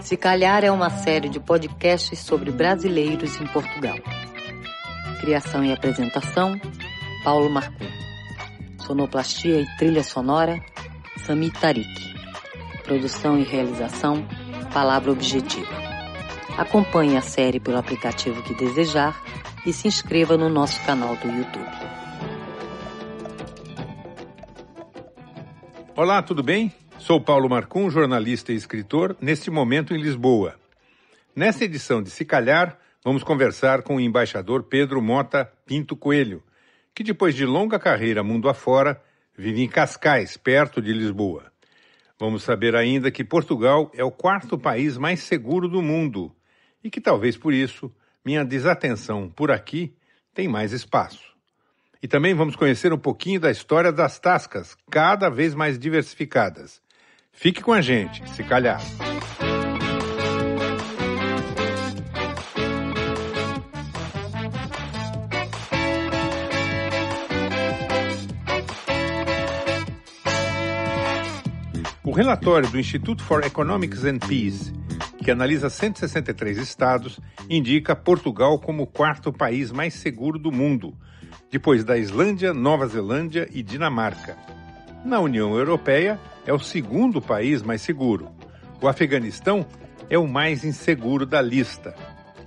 Se Calhar é uma série de podcasts sobre brasileiros em Portugal. Criação e apresentação, Paulo Marcum. Sonoplastia e trilha sonora, Sami Tarik. Produção e realização, Palavra Objetiva. Acompanhe a série pelo aplicativo que desejar e se inscreva no nosso canal do YouTube. Olá, tudo bem? Sou Paulo Marcum, jornalista e escritor, neste momento em Lisboa. Nesta edição de Se Calhar, vamos conversar com o embaixador Pedro Mota Pinto Coelho, que depois de longa carreira mundo afora, vive em Cascais, perto de Lisboa. Vamos saber ainda que Portugal é o quarto país mais seguro do mundo e que talvez por isso minha desatenção por aqui tem mais espaço. E também vamos conhecer um pouquinho da história das tascas, cada vez mais diversificadas. Fique com a gente, Se Calhar. O relatório do Institute for Economics and Peace, que analisa 163 estados, indica Portugal como o quarto país mais seguro do mundo, depois da Islândia, Nova Zelândia e Dinamarca. Na União Europeia, é o segundo país mais seguro. O Afeganistão é o mais inseguro da lista.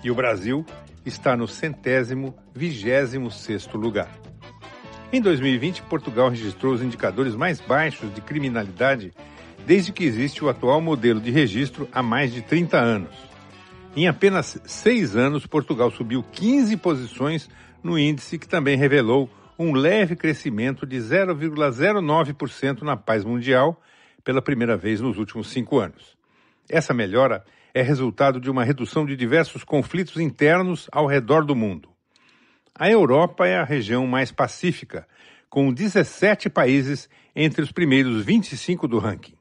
E o Brasil está no 126º lugar. Em 2020, Portugal registrou os indicadores mais baixos de criminalidade desde que existe o atual modelo de registro há mais de 30 anos. Em apenas 6 anos, Portugal subiu 15 posições no índice, que também revelou um leve crescimento de 0,09% na paz mundial pela primeira vez nos últimos 5 anos. Essa melhora é resultado de uma redução de diversos conflitos internos ao redor do mundo. A Europa é a região mais pacífica, com 17 países entre os primeiros 25 do ranking.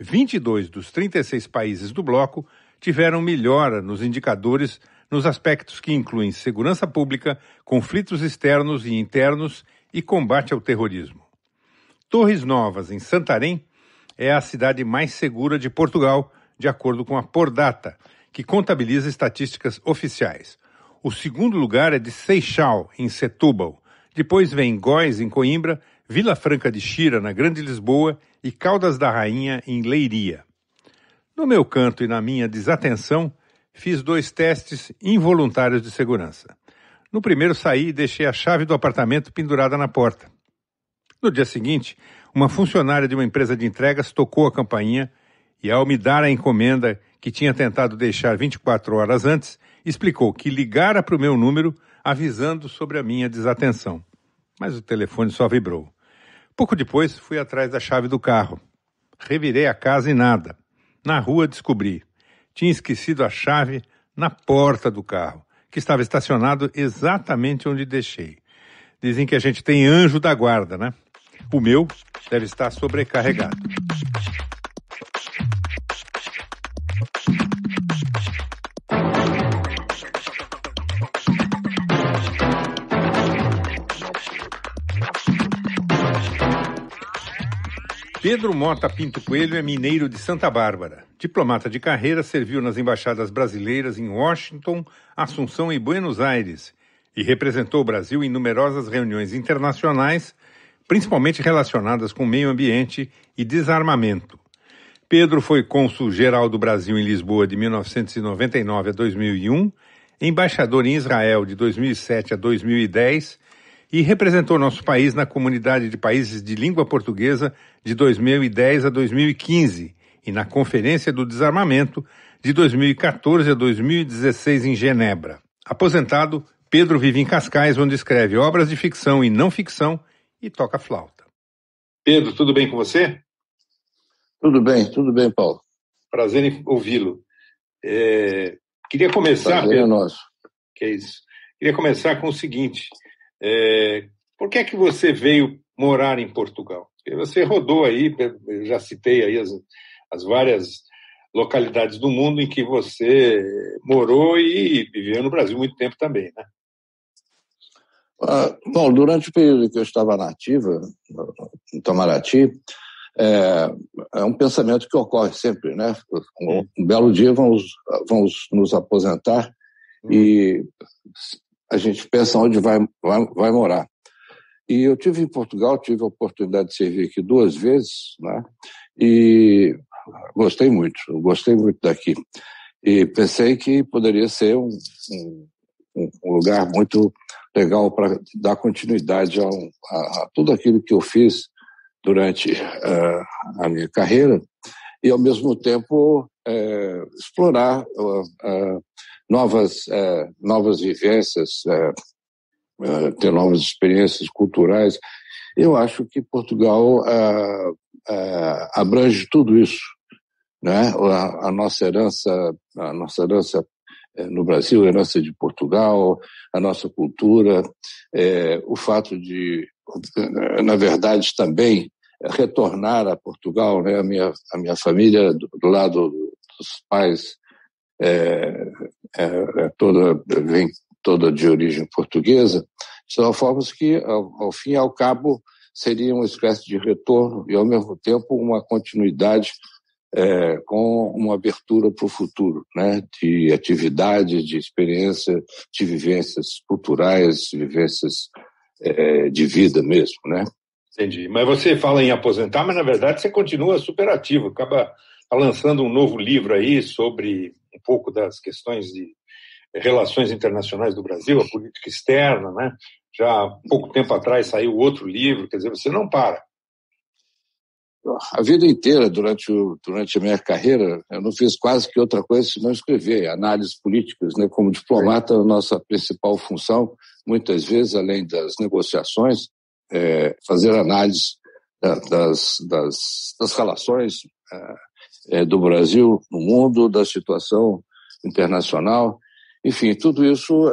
22 dos 36 países do bloco tiveram melhora nos indicadores nos aspectos que incluem segurança pública, conflitos externos e internos e combate ao terrorismo. Torres Novas, em Santarém, é a cidade mais segura de Portugal, de acordo com a Pordata, que contabiliza estatísticas oficiais. O segundo lugar é de Seixal, em Setúbal. Depois vem Góis, em Coimbra, Vila Franca de Xira, na Grande Lisboa, e Caldas da Rainha, em Leiria. No meu canto e na minha desatenção, fiz 2 testes involuntários de segurança. No primeiro saí e deixei a chave do apartamento pendurada na porta. No dia seguinte, uma funcionária de uma empresa de entregas tocou a campainha e, ao me dar a encomenda que tinha tentado deixar 24 horas antes, explicou que ligara para o meu número avisando sobre a minha desatenção. Mas o telefone só vibrou. Pouco depois, fui atrás da chave do carro. Revirei a casa e nada. Na rua descobri. Tinha esquecido a chave na porta do carro, que estava estacionado exatamente onde deixei. Dizem que a gente tem anjo da guarda, né? O meu deve estar sobrecarregado. Pedro Mota Pinto Coelho é mineiro de Santa Bárbara. Diplomata de carreira, serviu nas embaixadas brasileiras em Washington, Assunção e Buenos Aires e representou o Brasil em numerosas reuniões internacionais, principalmente relacionadas com meio ambiente e desarmamento. Pedro foi cônsul-geral do Brasil em Lisboa de 1999 a 2001, embaixador em Israel de 2007 a 2010 e representou nosso país na Comunidade de Países de Língua Portuguesa de 2010 a 2015 e na Conferência do Desarmamento de 2014 a 2016 em Genebra. Aposentado, Pedro vive em Cascais, onde escreve obras de ficção e não ficção e toca flauta. Pedro, tudo bem com você? Tudo bem, Paulo. Prazer em ouvi-lo. Queria começar... Prazer é nosso. Que é isso. Queria começar com o seguinte... por que é que você veio morar em Portugal? Você rodou aí, eu já citei aí as várias localidades do mundo em que você morou e viveu no Brasil muito tempo também, né? Bom, durante o período que eu estava na ativa, em Itamaraty, é um pensamento que ocorre sempre, né? Um belo dia vamos nos aposentar e a gente pensa onde vai morar. E eu tive em Portugal, tive a oportunidade de servir aqui 2 vezes, né? E gostei muito daqui. E pensei que poderia ser um lugar muito legal para dar continuidade a tudo aquilo que eu fiz durante a minha carreira e, ao mesmo tempo, explorar novas vivências, ter novas experiências culturais. Eu acho que Portugal abrange tudo isso, né? A nossa herança no Brasil, a herança de Portugal, a nossa cultura, o fato de, na verdade, também retornar a Portugal, né? A minha família, do lado dos pais, vem toda de origem portuguesa, são formas que, ao fim e ao cabo, seria uma espécie de retorno e, ao mesmo tempo, uma continuidade com uma abertura para o futuro, né? De atividades, de experiência, de vivências culturais, vivências de vida mesmo, né? Entendi. Mas você fala em aposentar, mas na verdade você continua super ativo, acaba lançando um novo livro aí sobre um pouco das questões de relações internacionais do Brasil, a política externa, né? Já há pouco tempo atrás saiu outro livro, quer dizer, você não para. A vida inteira, durante a minha carreira, eu não fiz quase que outra coisa senão escrever análises políticas, né? Como diplomata, a nossa principal função, muitas vezes, além das negociações, fazer análise das relações do Brasil no mundo, da situação internacional. Enfim, tudo isso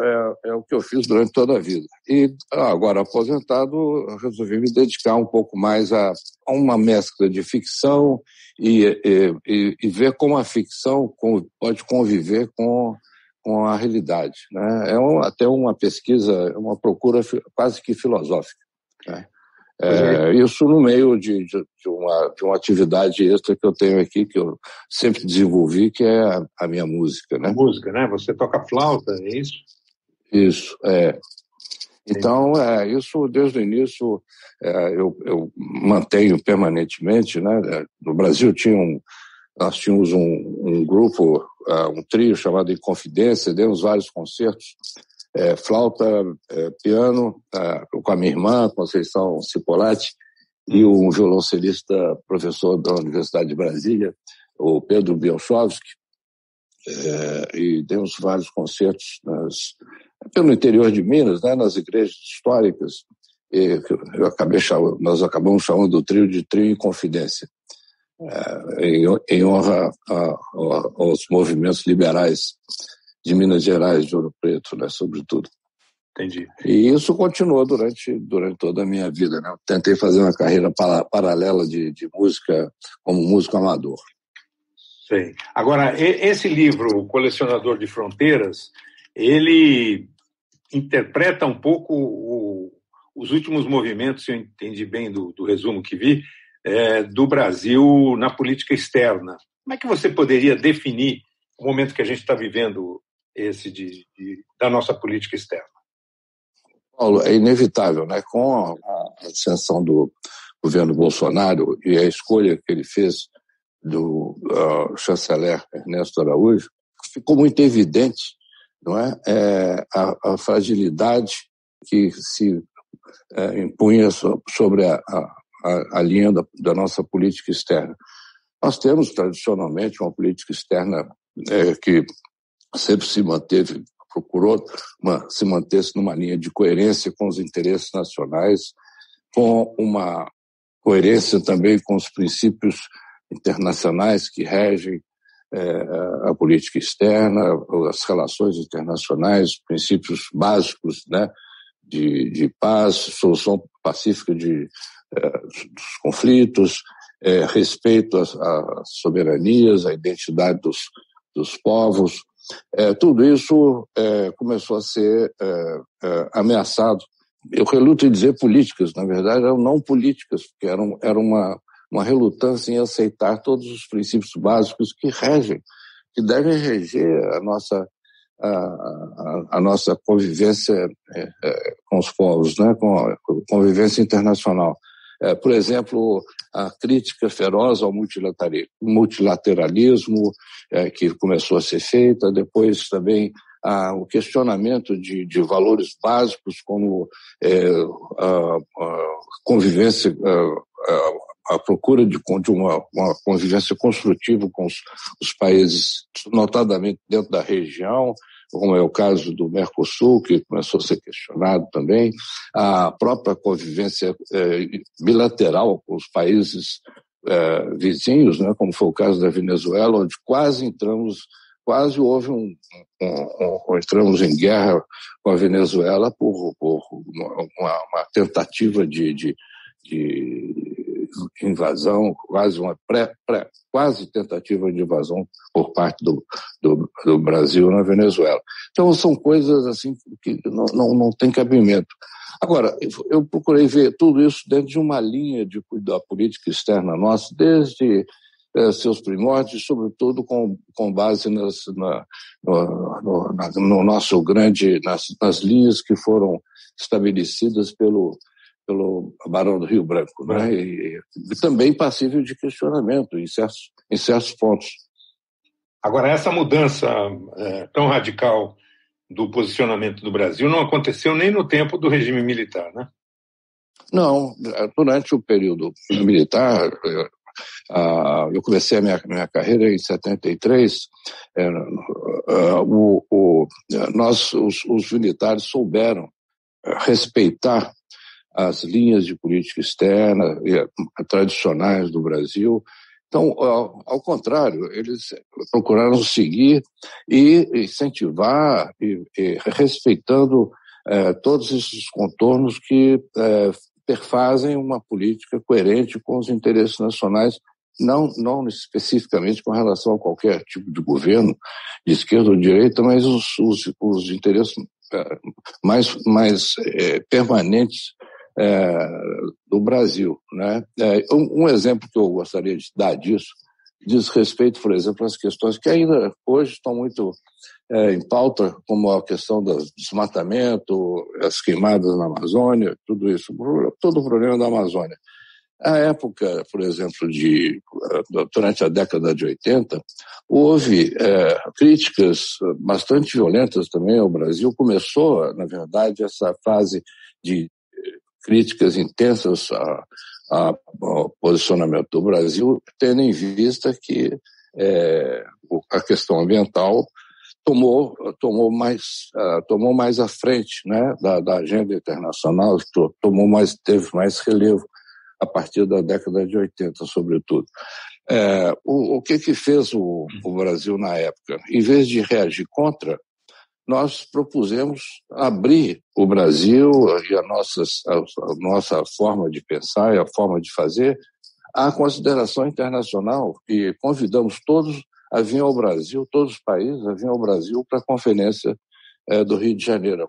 é o que eu fiz durante toda a vida. E agora, aposentado, eu resolvi me dedicar um pouco mais a uma mescla de ficção e ver como a ficção pode conviver com a realidade, né? Até uma pesquisa, uma procura quase que filosófica, né? Isso no meio de uma atividade extra que eu tenho aqui, que eu sempre desenvolvi, que é a minha música, né? Música, né? Você toca flauta, é isso? Isso, Então, isso desde o início eu mantenho permanentemente, né? No Brasil nós tínhamos um grupo, um trio chamado Inconfidência, demos vários concertos, flauta, piano, com a minha irmã, Conceição Cipolatti, e um violoncelista, professor da Universidade de Brasília, o Pedro Bielchowski, e demos vários concertos pelo interior de Minas, né, nas igrejas históricas, e nós acabamos chamando o trio de Trio Inconfidência, em honra aos movimentos liberais de Minas Gerais, de Ouro Preto, né, sobretudo. Entendi. E isso continuou durante toda a minha vida, né? Eu tentei fazer uma carreira paralela de música como músico amador. Sei. Agora, esse livro, O Colecionador de Fronteiras, ele interpreta um pouco os últimos movimentos, se eu entendi bem do resumo que vi, do Brasil na política externa. Como é que você poderia definir o momento que a gente está vivendo, esse da nossa política externa? Paulo, é inevitável, né? Com a ascensão do governo Bolsonaro e a escolha que ele fez do chanceler Ernesto Araújo, ficou muito evidente, não é? A fragilidade que se impunha sobre a linha da nossa política externa. Nós temos, tradicionalmente, uma política externa que sempre procurou se manter-se numa linha de coerência com os interesses nacionais, com uma coerência também com os princípios internacionais que regem a política externa, as relações internacionais, princípios básicos, né, de paz, solução pacífica dos conflitos, respeito às soberanias, à identidade dos povos. Tudo isso começou a ser ameaçado. Eu reluto em dizer políticas, na verdade eram não políticas, porque era uma uma relutância em aceitar todos os princípios básicos que devem reger a nossa convivência com os povos, né, com a convivência internacional. Por exemplo, a crítica feroz ao multilateralismo que começou a ser feita, depois também o questionamento de valores básicos como a convivência, a procura de uma convivência construtiva com os países, notadamente dentro da região, como é o caso do Mercosul, que começou a ser questionado também, a própria convivência bilateral com os países vizinhos, né, como foi o caso da Venezuela, onde entramos em guerra com a Venezuela por uma tentativa de invasão, quase tentativa de invasão por parte do Brasil na Venezuela. Então são coisas assim que não tem cabimento. Agora, eu procurei ver tudo isso dentro de uma linha da política externa nossa, desde seus primórdios, sobretudo com base nas linhas que foram estabelecidas pelo Barão do Rio Branco, né? E também passível de questionamento em certos pontos. Agora, essa mudança tão radical do posicionamento do Brasil não aconteceu nem no tempo do regime militar, né? Não, durante o período militar, eu comecei a minha carreira em 73, os militares souberam respeitar as linhas de política externa tradicionais do Brasil. Então, ao contrário, eles procuraram seguir e incentivar e respeitando todos esses contornos que perfazem uma política coerente com os interesses nacionais, não especificamente com relação a qualquer tipo de governo, de esquerda ou de direita, mas os interesses mais permanentes do Brasil, né? Um exemplo que eu gostaria de dar disso diz respeito, por exemplo, às questões que ainda hoje estão muito em pauta, como a questão do desmatamento, as queimadas na Amazônia, tudo isso, todo o problema da Amazônia. À época, por exemplo, durante a década de 80, houve críticas bastante violentas também ao Brasil. Começou, na verdade, essa fase de críticas intensas ao posicionamento do Brasil, tendo em vista que a questão ambiental tomou mais à frente, né, da agenda internacional, teve mais relevo a partir da década de 80, sobretudo. O que fez o Brasil na época? Em vez de reagir contra, nós propusemos abrir o Brasil e a nossa forma de pensar e a forma de fazer à consideração internacional e convidamos todos a vir ao Brasil, todos os países a vir ao Brasil para a Conferência do Rio de Janeiro, a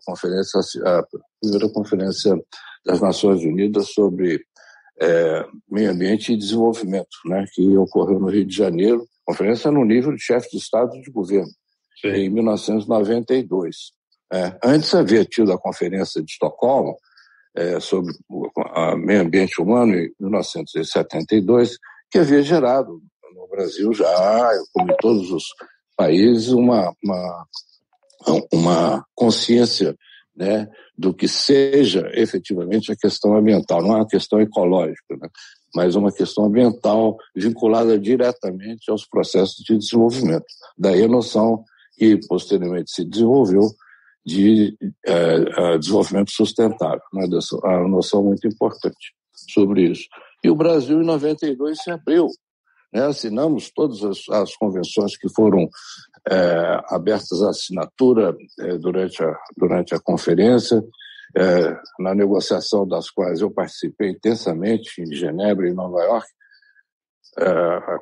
primeira Conferência das Nações Unidas sobre Meio Ambiente e Desenvolvimento, né, que ocorreu no Rio de Janeiro, conferência no nível de chefe de Estado e de governo. Sim. Em 1992. Antes havia tido a Conferência de Estocolmo sobre o meio ambiente humano em 1972, que havia gerado no Brasil já, como em todos os países, uma consciência, né, do que seja efetivamente a questão ambiental, não é uma questão ecológica, né, mas uma questão ambiental vinculada diretamente aos processos de desenvolvimento. Daí a noção que posteriormente se desenvolveu de desenvolvimento sustentável, né? A noção muito importante sobre isso. E o Brasil, em 92, se abriu, né? Assinamos todas as convenções que foram abertas à assinatura durante a conferência, na negociação das quais eu participei intensamente em Genebra e Nova York, a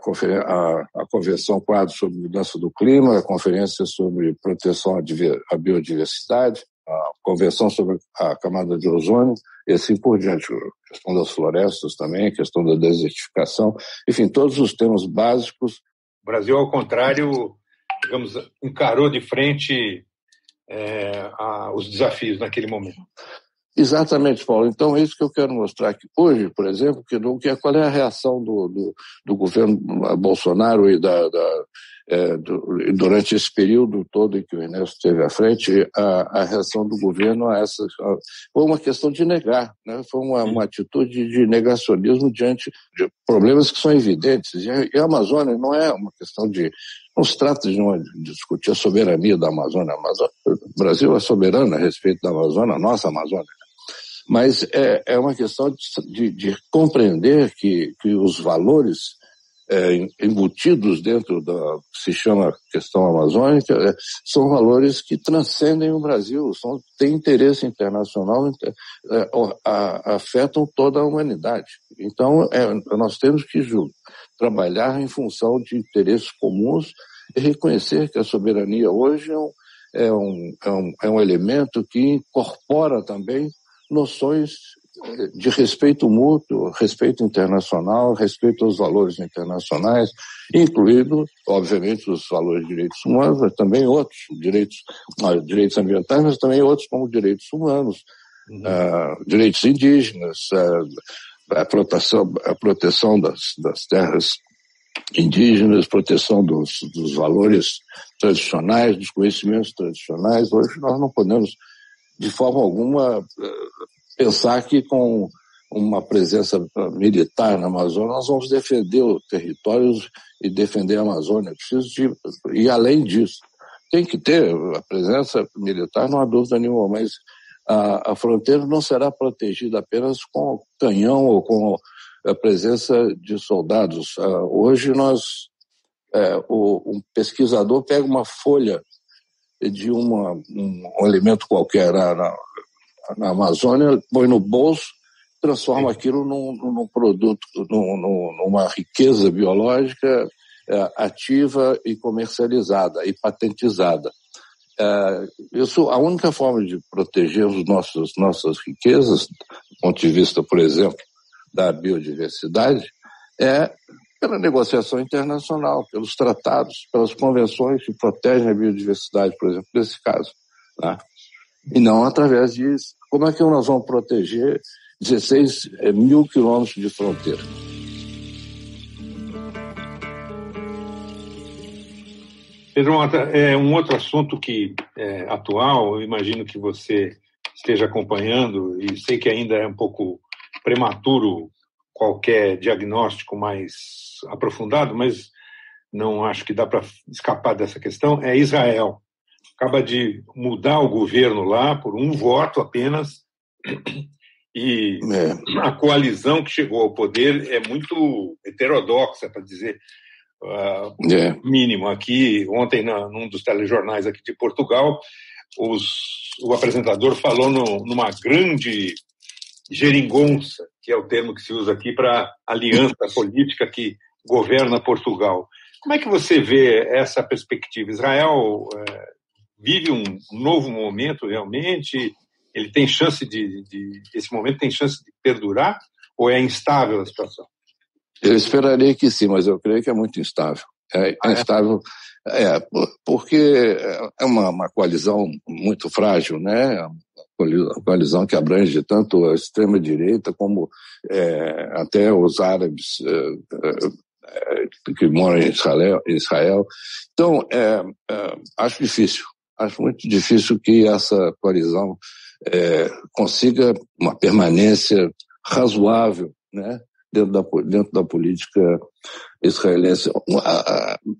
Convenção Quadro sobre Mudança do Clima, a Conferência sobre Proteção à Biodiversidade, Convenção sobre a camada de ozônio e assim por diante. A questão das florestas também, a questão da desertificação, enfim, todos os temas básicos. O Brasil, ao contrário, digamos, encarou de frente os desafios naquele momento. Exatamente, Paulo. Então, é isso que eu quero mostrar aqui. Hoje, por exemplo, qual é a reação do governo Bolsonaro e durante esse período todo em que o Ernesto esteve à frente, a reação do governo a essa foi uma questão de negar, né? Foi uma atitude de negacionismo diante de problemas que são evidentes. E a Amazônia não é uma questão de... Não se trata de discutir a soberania da Amazônia. O Brasil é soberano a respeito da Amazônia, a nossa Amazônia. Mas é uma questão de compreender que os valores embutidos dentro da que se chama questão amazônica são valores que transcendem o Brasil, têm interesse internacional, afetam toda a humanidade. Então, nós temos que trabalhar em função de interesses comuns e reconhecer que a soberania hoje é um elemento que incorpora também noções de respeito mútuo, respeito internacional, respeito aos valores internacionais, incluindo, obviamente, os valores de direitos humanos, mas também outros direitos ambientais, mas também outros como direitos humanos, direitos indígenas, a proteção das terras indígenas, proteção dos valores tradicionais, dos conhecimentos tradicionais. Hoje nós não podemos, de forma alguma, pensar que com uma presença militar na Amazônia nós vamos defender os territórios e defender a Amazônia. E além disso, tem que ter a presença militar, não há dúvida nenhuma, mas a fronteira não será protegida apenas com canhão ou com a presença de soldados. Hoje um pesquisador pega uma folha de um elemento qualquer na Amazônia, põe no bolso, transforma aquilo num produto, numa riqueza biológica ativa e comercializada e patentizada. A única forma de proteger nossas riquezas, do ponto de vista, por exemplo, da biodiversidade, é pela negociação internacional, pelos tratados, pelas convenções que protegem a biodiversidade, por exemplo, nesse caso, né? E não através disso. Como é que nós vamos proteger 16 mil quilômetros de fronteira? Pedro Mota, um outro assunto que é atual, eu imagino que você esteja acompanhando, e sei que ainda é um pouco prematuro qualquer diagnóstico mais aprofundado, mas não acho que dá para escapar dessa questão, é Israel. Acaba de mudar o governo lá por um voto apenas, e a coalizão que chegou ao poder é muito heterodoxa, para dizer mínimo. Aqui, ontem, num dos telejornais aqui de Portugal, o apresentador falou numa grande geringonça, que é o termo que se usa aqui para aliança política que governa Portugal. Como é que você vê essa perspectiva? Israel vive um novo momento realmente? Ele tem chance esse momento tem chance de perdurar, ou é instável a situação? Eu esperaria que sim, mas eu creio que é muito instável. É instável, porque é uma coalizão muito frágil, né? Uma coalizão que abrange tanto a extrema-direita como até os árabes que moram em Israel. Então, acho muito difícil que essa coalizão consiga uma permanência razoável, né, dentro da política israelense.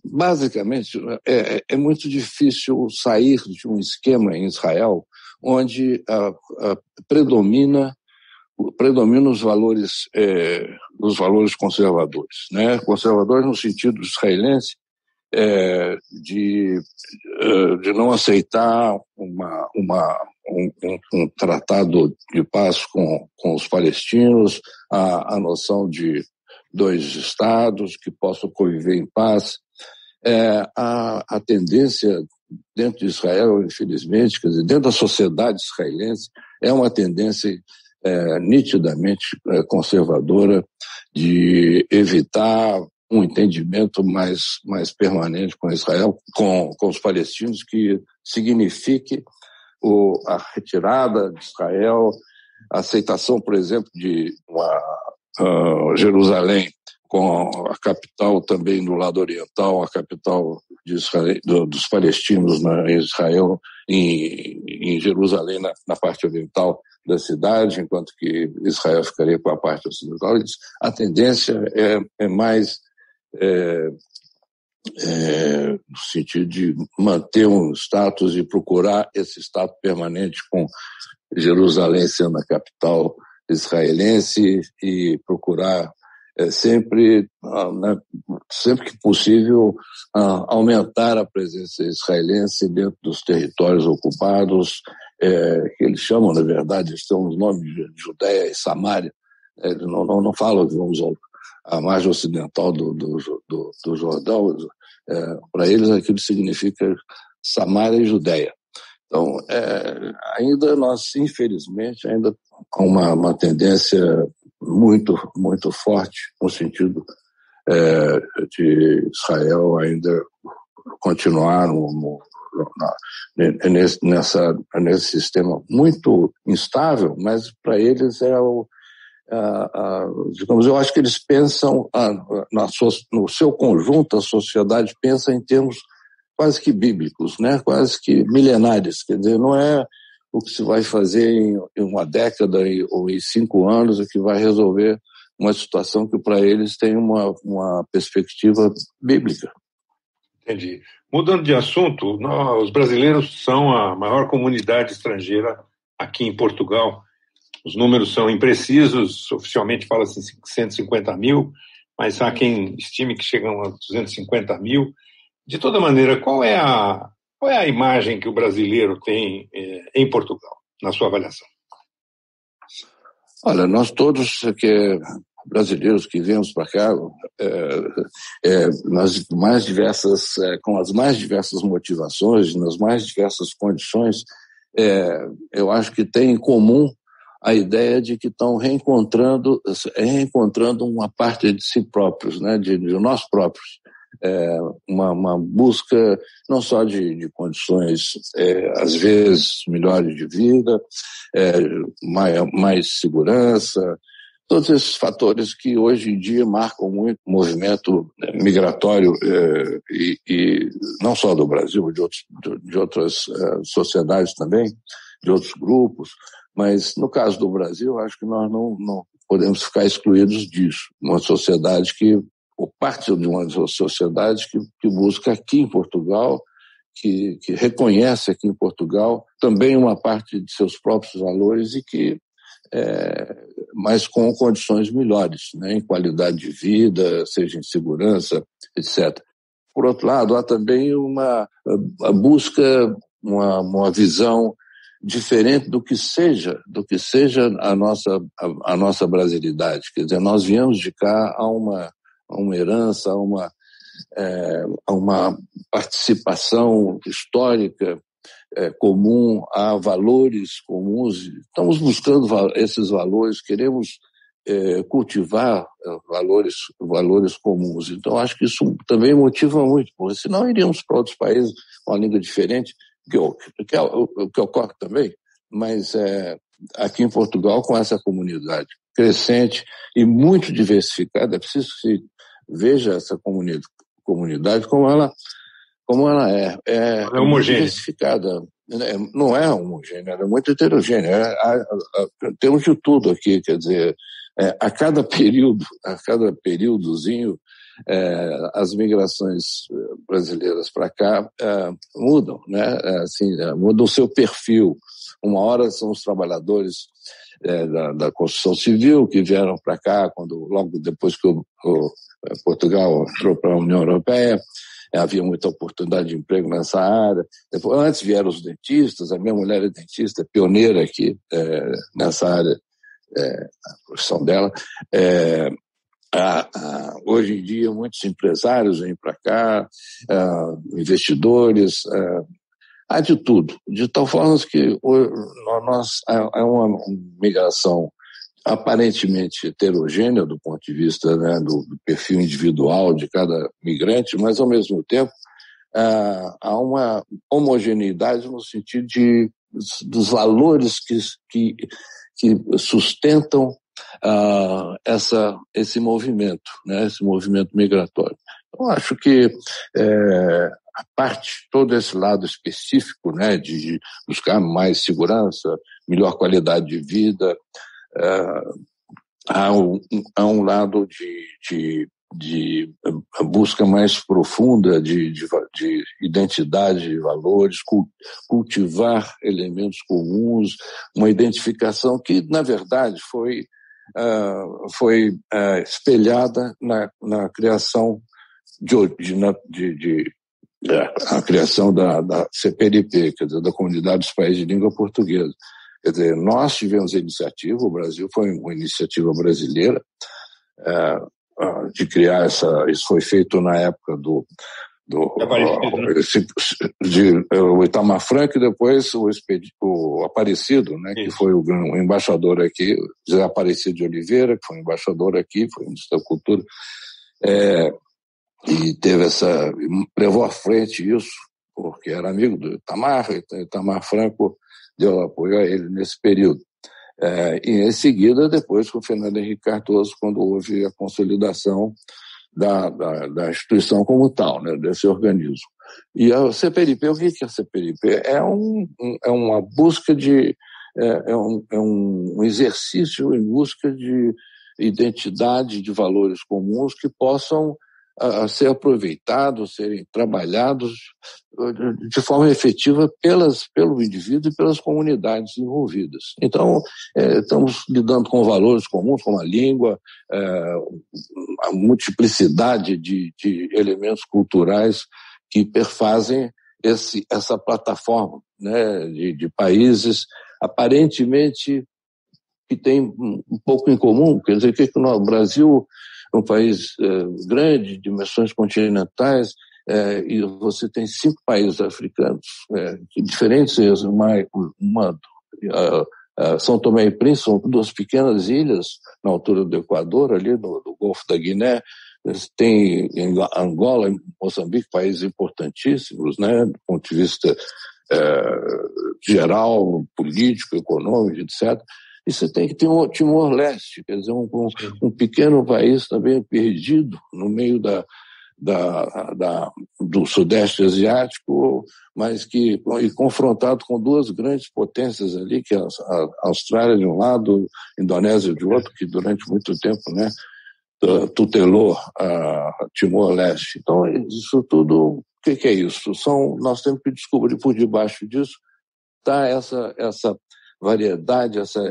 Basicamente, é muito difícil sair de um esquema em Israel onde predominam os valores conservadores, né? Conservadores no sentido israelense, de não aceitar um tratado de paz com os palestinos, a noção de 2 estados que possam conviver em paz. A tendência dentro de Israel, infelizmente, quer dizer, dentro da sociedade israelense, é uma tendência nitidamente conservadora de evitar um entendimento mais permanente com Israel, com os palestinos, que signifique a retirada de Israel, a aceitação, por exemplo, de Jerusalém com a capital também do lado oriental, a capital de Israel, dos palestinos em Israel, em Jerusalém, na parte oriental da cidade, enquanto que Israel ficaria com a parte ocidental. A tendência é mais no sentido de manter um status e procurar esse status permanente, com Jerusalém sendo a capital israelense, e procurar sempre que possível aumentar a presença israelense dentro dos territórios ocupados, que eles chamam, na verdade, são os nomes de Judéia e Samária. Não falam, vamos à margem ocidental do Jordão. Para eles aquilo significa Samária e Judéia. Então, ainda nós, infelizmente, ainda há uma tendência muito, muito forte no sentido de Israel ainda continuar nesse sistema muito instável, mas para eles digamos, eu acho que eles pensam no seu conjunto, a sociedade pensa em termos quase que bíblicos, né? Quase que milenares. Quer dizer, não é o que se vai fazer em uma década ou em 5 anos o que vai resolver uma situação que para eles tem uma perspectiva bíblica. Entendi. Mudando de assunto, os brasileiros são a maior comunidade estrangeira aqui em Portugal. Os números são imprecisos, oficialmente fala-se em 150 mil, mas há quem estime que chegam a 250 mil. De toda maneira, qual é a imagem que o brasileiro tem em Portugal, na sua avaliação? Olha, nós todos brasileiros que viemos para cá, com as mais diversas motivações, nas mais diversas condições, eu acho que tem em comum a ideia de que estão reencontrando uma parte de si próprios, né, de nós próprios. Uma busca não só de condições, às vezes, melhores de vida, mais segurança, todos esses fatores que hoje em dia marcam muito o movimento migratório, e não só do Brasil, de outras sociedades também, de outros grupos, mas no caso do Brasil, acho que nós não podemos ficar excluídos disso. Uma sociedade ou parte de uma sociedade que busca aqui em Portugal, que reconhece aqui em Portugal também uma parte de seus próprios valores, e que mas com condições melhores, né, em qualidade de vida, seja em segurança, etc. Por outro lado, há também a busca, uma visão diferente do que seja a nossa brasilidade. Quer dizer, nós viemos de cá a uma herança, a uma participação histórica comum, a valores comuns. Estamos buscando esses valores, queremos cultivar valores comuns. Então, acho que isso também motiva muito, porque senão iríamos para outros países com uma língua diferente, que ocorre também, mas aqui em Portugal, com essa comunidade crescente e muito diversificada, é preciso que se veja essa comunidade como ela é diversificada. Não é homogênea, ela é muito heterogênea. Temos de tudo aqui, quer dizer, a cada períodozinho, as migrações brasileiras para cá mudam, né? Mudam o seu perfil. Uma hora são os trabalhadores da construção civil que vieram para cá logo depois que Portugal entrou para a União Europeia. Havia muita oportunidade de emprego nessa área. Antes vieram os dentistas, a minha mulher é dentista, é pioneira aqui nessa área, a profissão dela. hoje em dia, muitos empresários vêm para cá, investidores, há de tudo, de tal forma que é uma migração aparentemente heterogênea do ponto de vista, né, do perfil individual de cada migrante, mas, ao mesmo tempo, há uma homogeneidade no sentido dos valores que sustentam esse movimento, né, esse movimento migratório. Eu acho que a parte, todo esse lado específico, né, de buscar mais segurança, melhor qualidade de vida, há um lado de busca mais profunda de identidade, de valores, cultivar elementos comuns, uma identificação que, na verdade, foi espelhada na criação a criação da CPLP, quer dizer, da Comunidade dos Países de Língua Portuguesa. Quer dizer, nós tivemos a iniciativa, o Brasil foi uma iniciativa brasileira de criar isso foi feito na época do Itamar Franco e depois o Aparecido, né, que foi o embaixador aqui, José Aparecido de Oliveira, que foi embaixador aqui, foi ministro da Cultura, e levou à frente isso, porque era amigo do Itamar, Itamar Franco deu apoio a ele nesse período. E em seguida, depois, com o Fernando Henrique Cardoso, quando houve a consolidação da instituição como tal, né, desse organismo. E a CPLP, o que é a CPLP? É uma busca um exercício em busca de identidade, de valores comuns que possam ser aproveitados, serem trabalhados de forma efetiva pelo indivíduo e pelas comunidades envolvidas. Então, estamos lidando com valores comuns, como a língua, a multiplicidade de elementos culturais que perfazem essa plataforma, né, de países aparentemente que têm um pouco em comum. Quer dizer, o Brasil é um país grande, de dimensões continentais, e você tem 5 países africanos diferentes. São Tomé e Príncipe são 2 pequenas ilhas na altura do Equador, ali no Golfo da Guiné. Tem Angola e Moçambique, países importantíssimos, né, do ponto de vista geral, político, econômico, etc. E você tem que ter um Timor-Leste, quer dizer, um pequeno país também perdido no meio do Sudeste Asiático, mas e confrontado com 2 grandes potências ali, que é a Austrália de um lado, a Indonésia de outro, que durante muito tempo, né, tutelou a Timor-Leste. Então, isso tudo, o que é isso? Nós temos que descobrir por debaixo disso está essa variedade, essa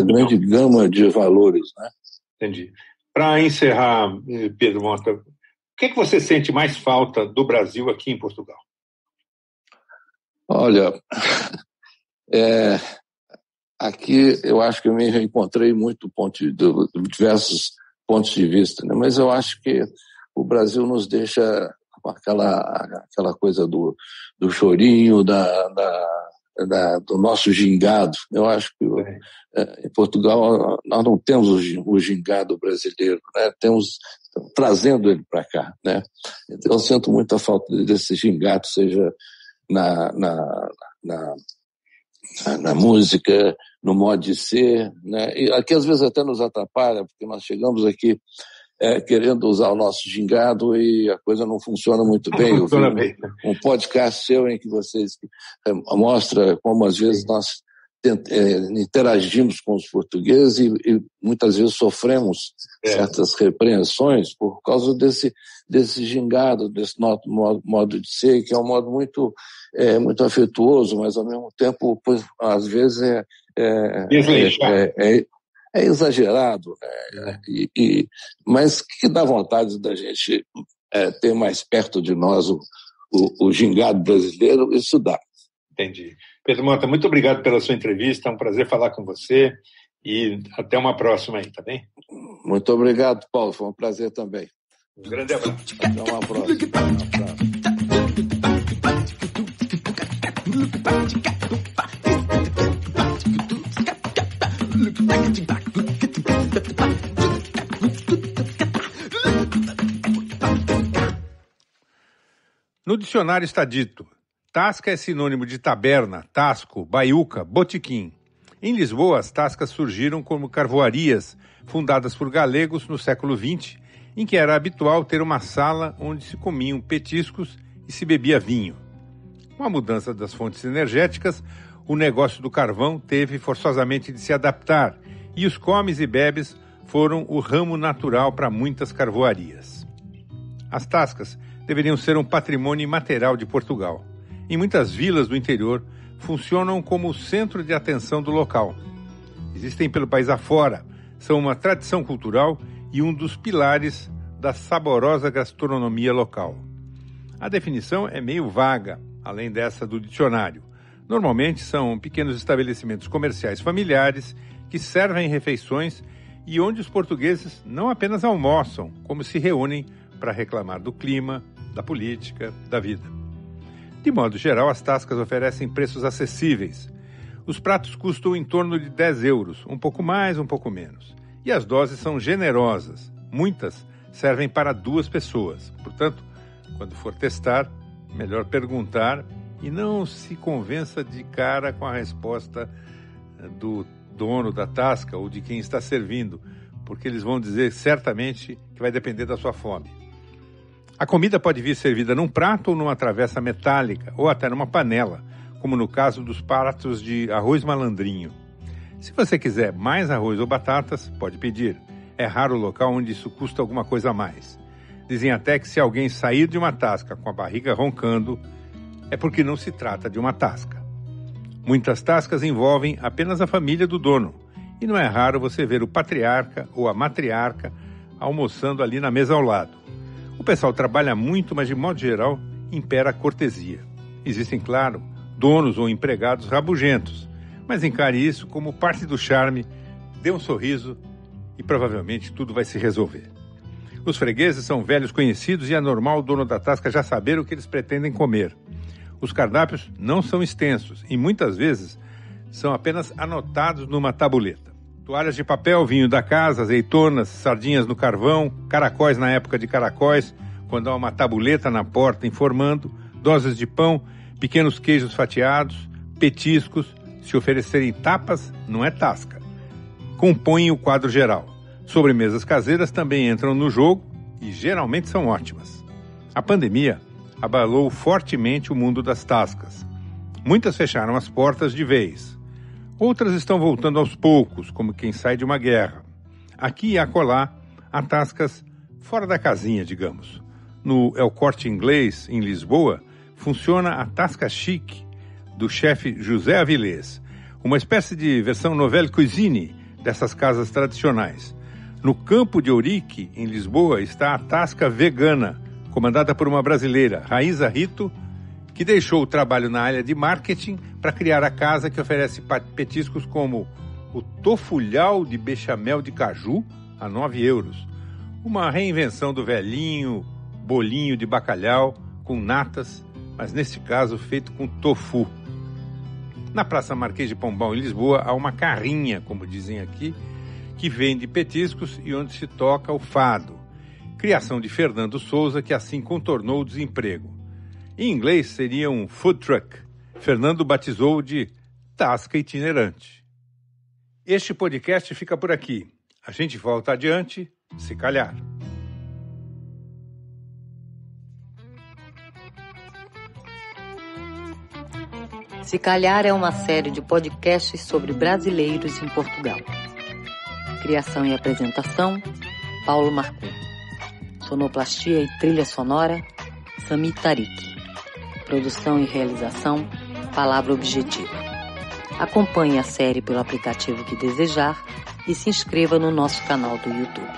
grande gama de valores, né? Entendi. Para encerrar, Pedro Mota, o que você sente mais falta do Brasil aqui em Portugal? Olha, aqui eu acho que eu me reencontrei muito diversos pontos de vista, né? Mas eu acho que o Brasil nos deixa aquela coisa do chorinho, do nosso gingado. Eu acho que em Portugal nós não temos o gingado brasileiro, né? Estamos trazendo ele para cá, né? Então, eu sinto muita falta desse gingado, seja na música, no modo de ser, né? E aqui às vezes até nos atrapalha, porque nós chegamos aqui querendo usar o nosso gingado e a coisa não funciona muito bem. Eu vi um podcast seu em que vocês mostra como às vezes nós interagimos com os portugueses e muitas vezes sofremos certas repreensões por causa desse gingado, desse modo de ser, que é um modo muito afetuoso, mas ao mesmo tempo, às vezes é exagerado, né? Mas que dá vontade da gente ter mais perto de nós o gingado brasileiro, isso dá. Entendi. Pedro Mota, muito obrigado pela sua entrevista, é um prazer falar com você E até uma próxima aí, tá bem? Muito obrigado, Paulo. Foi um prazer também. Um grande abraço. Até uma próxima. No dicionário está dito: tasca é sinônimo de taberna, tasco, baiuca, botequim. Em Lisboa, as tascas surgiram como carvoarias fundadas por galegos no século XX, em que era habitual ter uma sala onde se comiam petiscos e se bebia vinho. Com a mudança das fontes energéticas, o negócio do carvão teve forçosamente de se adaptar e os comes e bebes foram o ramo natural para muitas carvoarias. As tascas deveriam ser um patrimônio imaterial de Portugal. Em muitas vilas do interior, funcionam como o centro de atenção do local. Existem pelo país afora, são uma tradição cultural e um dos pilares da saborosa gastronomia local. A definição é meio vaga, além dessa do dicionário. Normalmente são pequenos estabelecimentos comerciais familiares que servem refeições e onde os portugueses não apenas almoçam, como se reúnem para reclamar do clima, da política, da vida. De modo geral, as tascas oferecem preços acessíveis. Os pratos custam em torno de 10 euros, um pouco mais, um pouco menos. E as doses são generosas. Muitas servem para 2 pessoas. Portanto, quando for testar, melhor perguntar e não se convença de cara com a resposta do dono da tasca ou de quem está servindo, porque eles vão dizer certamente que vai depender da sua fome. A comida pode vir servida num prato ou numa travessa metálica, ou até numa panela, como no caso dos pratos de arroz malandrinho. Se você quiser mais arroz ou batatas, pode pedir. É raro o local onde isso custa alguma coisa a mais. Dizem até que se alguém sair de uma tasca com a barriga roncando, é porque não se trata de uma tasca. Muitas tascas envolvem apenas a família do dono, e não é raro você ver o patriarca ou a matriarca almoçando ali na mesa ao lado. O pessoal trabalha muito, mas de modo geral impera a cortesia. Existem, claro, donos ou empregados rabugentos, mas encare isso como parte do charme, dê um sorriso e provavelmente tudo vai se resolver. Os fregueses são velhos conhecidos e é normal o dono da tasca já saber o que eles pretendem comer. Os cardápios não são extensos e muitas vezes são apenas anotados numa tabuleta. Toalhas de papel, vinho da casa, azeitonas, sardinhas no carvão, caracóis na época de caracóis, quando há uma tabuleta na porta informando, doses de pão, pequenos queijos fatiados, petiscos. Se oferecerem tapas, não é tasca. Compõem o quadro geral. Sobremesas caseiras também entram no jogo e geralmente são ótimas. A pandemia abalou fortemente o mundo das tascas. Muitas fecharam as portas de vez. Outras estão voltando aos poucos, como quem sai de uma guerra. Aqui e acolá, há tascas fora da casinha, digamos. No El Corte Inglês, em Lisboa, funciona a tasca chique do chefe José Avilés, uma espécie de versão nouvelle cuisine dessas casas tradicionais. No Campo de Ourique, em Lisboa, está a tasca vegana, comandada por uma brasileira, Raíza Rito, que deixou o trabalho na área de marketing para criar a casa que oferece petiscos como o tofulhau de bechamel de caju a 9 euros, uma reinvenção do velhinho bolinho de bacalhau com natas, mas neste caso feito com tofu. Na Praça Marquês de Pombal, em Lisboa, há uma carrinha, como dizem aqui, que vende petiscos e onde se toca o fado, criação de Fernando Souza, que assim contornou o desemprego. Em inglês seria um food truck. Fernando batizou de tasca itinerante. Este podcast fica por aqui. A gente volta adiante, se calhar. Se Calhar é uma série de podcasts sobre brasileiros em Portugal. Criação e apresentação, Paulo Marcum. Sonoplastia e trilha sonora, Sami Tariq. Produção e realização, Palavra Objetiva. Acompanhe a série pelo aplicativo que desejar e se inscreva no nosso canal do YouTube.